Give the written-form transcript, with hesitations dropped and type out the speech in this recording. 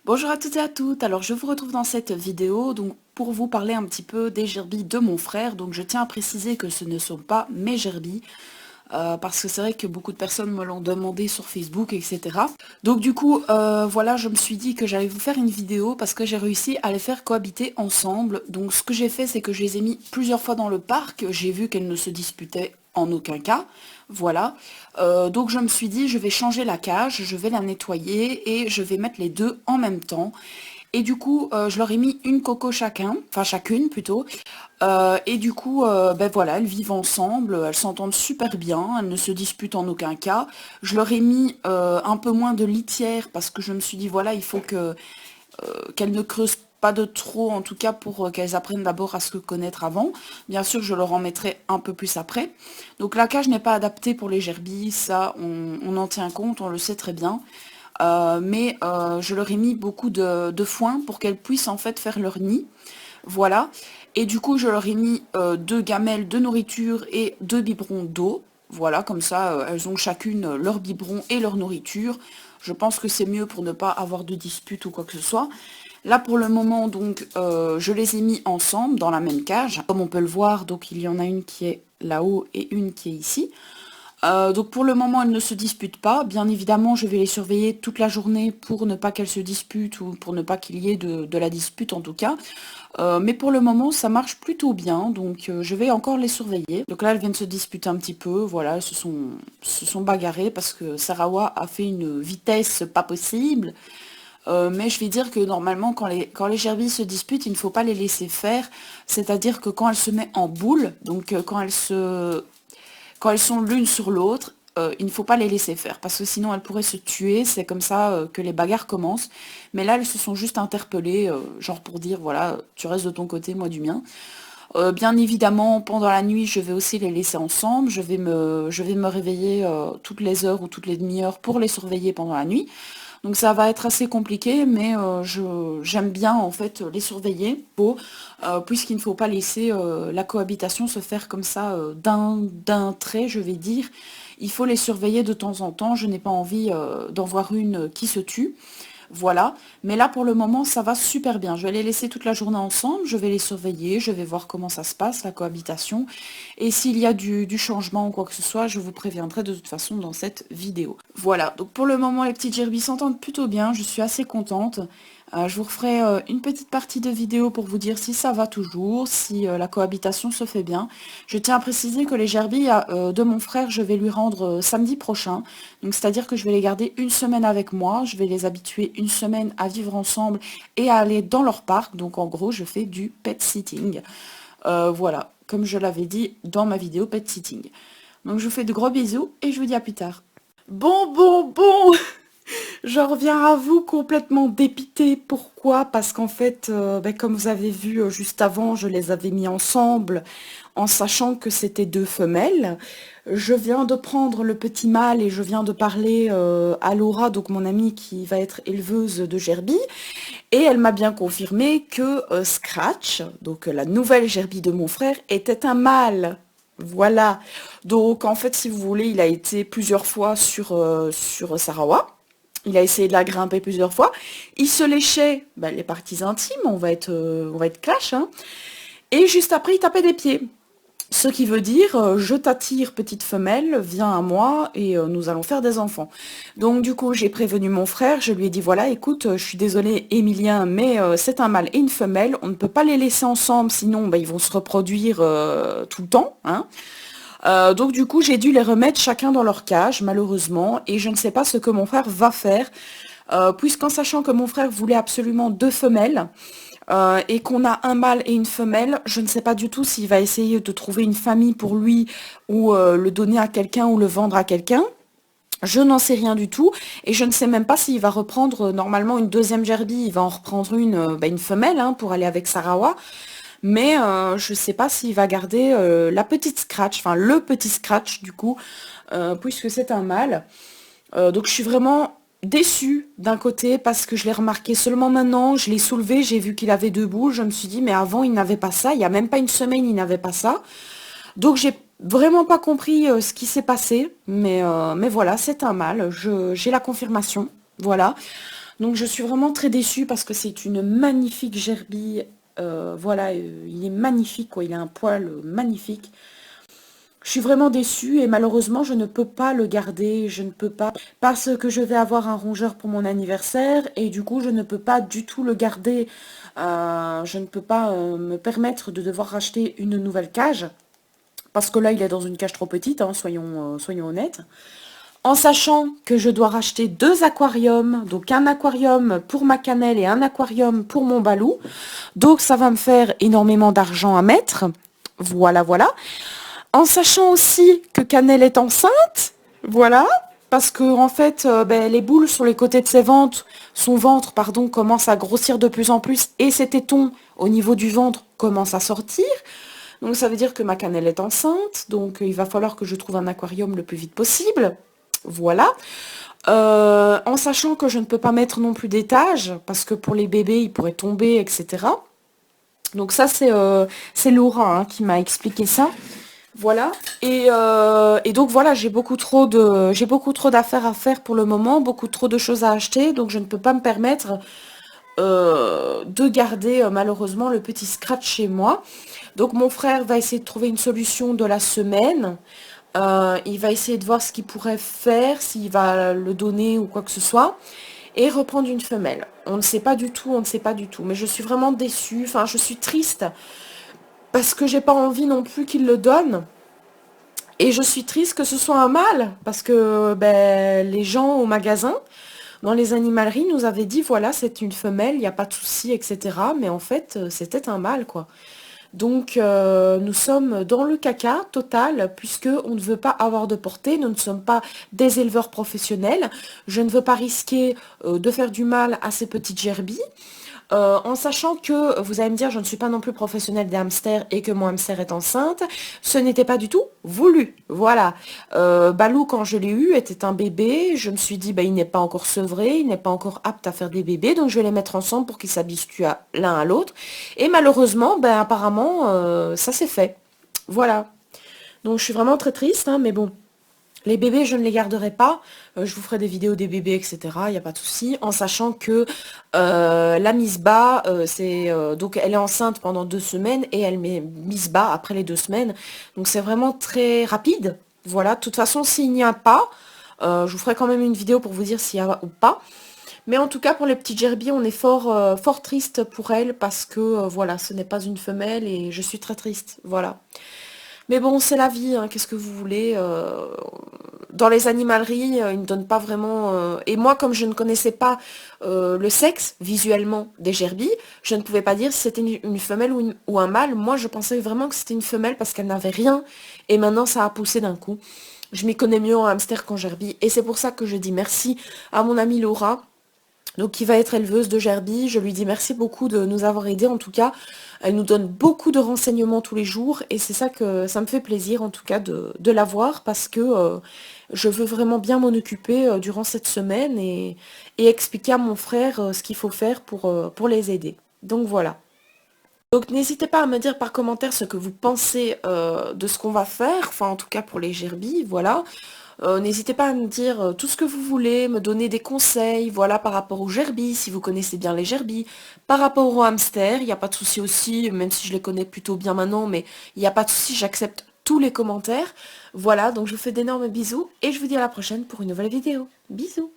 Bonjour à toutes et à toutes, alors je vous retrouve dans cette vidéo donc pour vous parler un petit peu des gerbilles de mon frère. Donc je tiens à préciser que ce ne sont pas mes gerbilles, parce que c'est vrai que beaucoup de personnes me l'ont demandé sur Facebook, etc. Donc du coup, voilà, je me suis dit que j'allais vous faire une vidéo parce que j'ai réussi à les faire cohabiter ensemble. Donc ce que j'ai fait, c'est que je les ai mis plusieurs fois dans le parc, j'ai vu qu'elles ne se disputaient en aucun cas, voilà. Donc je me suis dit, je vais changer la cage, je vais la nettoyer et je vais mettre les deux en même temps. Et du coup, je leur ai mis une coco chacun, enfin chacune plutôt. Et du coup, ben voilà, elles vivent ensemble, elles s'entendent super bien, elles ne se disputent en aucun cas. Je leur ai mis un peu moins de litière parce que je me suis dit, voilà, il faut qu'elles ne creusent pas de trop, en tout cas pour qu'elles apprennent d'abord à se connaître avant. Bien sûr, je leur en mettrai un peu plus après. Donc la cage n'est pas adaptée pour les gerbilles, ça, on en tient compte, on le sait très bien. Mais je leur ai mis beaucoup de foin pour qu'elles puissent en fait faire leur nid. Voilà. Et du coup, je leur ai mis deux gamelles de nourriture et deux biberons d'eau. Voilà, comme ça, elles ont chacune leur biberon et leur nourriture. Je pense que c'est mieux pour ne pas avoir de dispute ou quoi que ce soit. Là, pour le moment, donc, je les ai mis ensemble dans la même cage. Comme on peut le voir, donc il y en a une qui est là-haut et une qui est ici. Donc pour le moment, elles ne se disputent pas. Bien évidemment, je vais les surveiller toute la journée pour ne pas qu'elles se disputent ou pour ne pas qu'il y ait de la dispute en tout cas. Mais pour le moment, ça marche plutôt bien, donc je vais encore les surveiller. Donc là, elles viennent se disputer un petit peu, voilà, elles se sont bagarrées parce que Sarawa a fait une vitesse pas possible. Mais je vais dire que normalement, quand les gerbilles se disputent, il ne faut pas les laisser faire. C'est-à-dire que quand elles se mettent en boule, donc quand elles sont l'une sur l'autre, il ne faut pas les laisser faire, parce que sinon elles pourraient se tuer, c'est comme ça que les bagarres commencent. Mais là, elles se sont juste interpellées, genre pour dire, voilà, tu restes de ton côté, moi du mien. Bien évidemment, pendant la nuit, je vais aussi les laisser ensemble, je vais me réveiller toutes les heures ou toutes les demi-heures pour les surveiller pendant la nuit. Donc ça va être assez compliqué, mais j'aime bien en fait les surveiller, puisqu'il ne faut pas laisser la cohabitation se faire comme ça d'un trait, je vais dire. Il faut les surveiller de temps en temps, je n'ai pas envie d'en voir une qui se tue. Voilà, mais là pour le moment ça va super bien. Je vais les laisser toute la journée ensemble, je vais les surveiller, je vais voir comment ça se passe, la cohabitation. Et s'il y a du changement ou quoi que ce soit, je vous préviendrai de toute façon dans cette vidéo. Voilà, donc pour le moment les petites gerbilles s'entendent plutôt bien, je suis assez contente. Je vous referai une petite partie de vidéo pour vous dire si ça va toujours, si la cohabitation se fait bien. Je tiens à préciser que les gerbilles de mon frère, je vais lui rendre samedi prochain. Donc c'est-à-dire que je vais les garder une semaine avec moi, je vais les habituer une semaine à vivre ensemble et à aller dans leur parc. Donc en gros, je fais du pet sitting. Voilà, comme je l'avais dit dans ma vidéo pet sitting. Donc je vous fais de gros bisous et je vous dis à plus tard. Bon Je reviens à vous complètement dépitée. Pourquoi? Parce qu'en fait, ben, comme vous avez vu juste avant, je les avais mis ensemble en sachant que c'était deux femelles. Je viens de prendre le petit mâle et je viens de parler à Laura, donc mon amie qui va être éleveuse de gerbille. Et elle m'a bien confirmé que Scratch, donc la nouvelle gerbille de mon frère, était un mâle. Voilà. Donc en fait, si vous voulez, il a été plusieurs fois sur Sarawa. Il a essayé de la grimper plusieurs fois. Il se léchait ben, les parties intimes, on va être clash. Hein. Et juste après, il tapait des pieds. Ce qui veut dire, je t'attire petite femelle, viens à moi et nous allons faire des enfants. Donc du coup, j'ai prévenu mon frère, je lui ai dit, voilà, écoute, je suis désolée Emilien, mais c'est un mâle et une femelle, on ne peut pas les laisser ensemble, sinon ben, ils vont se reproduire tout le temps. Hein. Donc du coup, j'ai dû les remettre chacun dans leur cage, malheureusement, et je ne sais pas ce que mon frère va faire, puisqu'en sachant que mon frère voulait absolument deux femelles, et qu'on a un mâle et une femelle, je ne sais pas du tout s'il va essayer de trouver une famille pour lui, ou le donner à quelqu'un, ou le vendre à quelqu'un. Je n'en sais rien du tout, et je ne sais même pas s'il va reprendre normalement une deuxième gerbille, il va en reprendre une femelle, hein, pour aller avec Sarawa. Mais je ne sais pas s'il va garder la petite Scratch, enfin le petit Scratch du coup, puisque c'est un mâle. Donc je suis vraiment déçue d'un côté parce que je l'ai remarqué seulement maintenant, je l'ai soulevé, j'ai vu qu'il avait deux boules, je me suis dit mais avant il n'avait pas ça, il n'y a même pas une semaine il n'avait pas ça. Donc j'ai vraiment pas compris ce qui s'est passé, mais voilà, c'est un mâle, j'ai la confirmation, voilà. Donc je suis vraiment très déçue parce que c'est une magnifique gerbille, voilà, il est magnifique, quoi, il a un poil magnifique. Je suis vraiment déçue et malheureusement je ne peux pas le garder, je ne peux pas, parce que je vais avoir un rongeur pour mon anniversaire et du coup je ne peux pas du tout le garder. Je ne peux pas me permettre de devoir racheter une nouvelle cage, parce que là il est dans une cage trop petite, hein, soyons honnêtes. En sachant que je dois racheter deux aquariums, donc un aquarium pour ma cannelle et un aquarium pour mon balou. Donc ça va me faire énormément d'argent à mettre. Voilà, voilà. En sachant aussi que Cannelle est enceinte, voilà, parce que en fait, ben, les boules sur les côtés de son ventre, pardon, commence à grossir de plus en plus et ses tétons au niveau du ventre commencent à sortir. Donc ça veut dire que ma Cannelle est enceinte, donc il va falloir que je trouve un aquarium le plus vite possible. Voilà. En sachant que je ne peux pas mettre non plus d'étage, parce que pour les bébés, ils pourraient tomber, etc. Donc ça, c'est Laura hein, qui m'a expliqué ça. Voilà. Et donc voilà, j'ai beaucoup trop d'affaires à faire pour le moment, beaucoup trop de choses à acheter, donc je ne peux pas me permettre de garder malheureusement le petit scratch chez moi. Donc mon frère va essayer de trouver une solution de la semaine. Il va essayer de voir ce qu'il pourrait faire, s'il va le donner ou quoi que ce soit, et reprendre une femelle. On ne sait pas du tout, on ne sait pas du tout. Mais je suis vraiment déçue, enfin je suis triste, parce que j'ai pas envie non plus qu'il le donne. Et je suis triste que ce soit un mâle, parce que ben, les gens au magasin, dans les animaleries, nous avaient dit, voilà, c'est une femelle, il n'y a pas de souci, etc. Mais en fait, c'était un mâle, quoi. Donc, nous sommes dans le caca total, puisque on ne veut pas avoir de portée, nous ne sommes pas des éleveurs professionnels. Je ne veux pas risquer de faire du mal à ces petites gerbilles. En sachant que, vous allez me dire, je ne suis pas non plus professionnelle des hamsters et que mon hamster est enceinte, ce n'était pas du tout voulu. Voilà. Balou, quand je l'ai eu, était un bébé. Je me suis dit, bah, il n'est pas encore sevré, il n'est pas encore apte à faire des bébés, donc je vais les mettre ensemble pour qu'ils s'habituent l'un à l'autre. Et malheureusement, ben, apparemment, ça s'est fait. Voilà. Donc je suis vraiment très triste, hein, mais bon. Les bébés, je ne les garderai pas. Je vous ferai des vidéos des bébés, etc. Il n'y a pas de souci. En sachant que la mise bas, donc elle est enceinte pendant 2 semaines et elle met mise bas après les 2 semaines. Donc c'est vraiment très rapide. Voilà. De toute façon, s'il n'y a pas, je vous ferai quand même une vidéo pour vous dire s'il y a ou pas. Mais en tout cas, pour les petites gerbilles, on est fort triste pour elles parce que voilà, ce n'est pas une femelle et je suis très triste. Voilà. Mais bon, c'est la vie, hein, qu'est-ce que vous voulez dans les animaleries, ils ne donnent pas vraiment... Et moi, comme je ne connaissais pas le sexe, visuellement, des gerbilles, je ne pouvais pas dire si c'était une femelle ou un mâle. Moi, je pensais vraiment que c'était une femelle parce qu'elle n'avait rien. Et maintenant, ça a poussé d'un coup. Je m'y connais mieux en hamster qu'en gerbille. Et c'est pour ça que je dis merci à mon amie Laura, donc qui va être éleveuse de gerbille. Je lui dis merci beaucoup de nous avoir aidés en tout cas. Elle nous donne beaucoup de renseignements tous les jours et c'est ça que ça me fait plaisir en tout cas de la voir parce que je veux vraiment bien m'en occuper durant cette semaine et expliquer à mon frère ce qu'il faut faire pour les aider. Donc voilà. Donc n'hésitez pas à me dire par commentaire ce que vous pensez de ce qu'on va faire, enfin en tout cas pour les gerbilles, voilà. N'hésitez pas à me dire tout ce que vous voulez, me donner des conseils, voilà, par rapport aux gerbilles, si vous connaissez bien les gerbilles, par rapport aux hamsters, il n'y a pas de souci aussi, même si je les connais plutôt bien maintenant, mais il n'y a pas de souci, j'accepte tous les commentaires. Voilà, donc je vous fais d'énormes bisous et je vous dis à la prochaine pour une nouvelle vidéo. Bisous!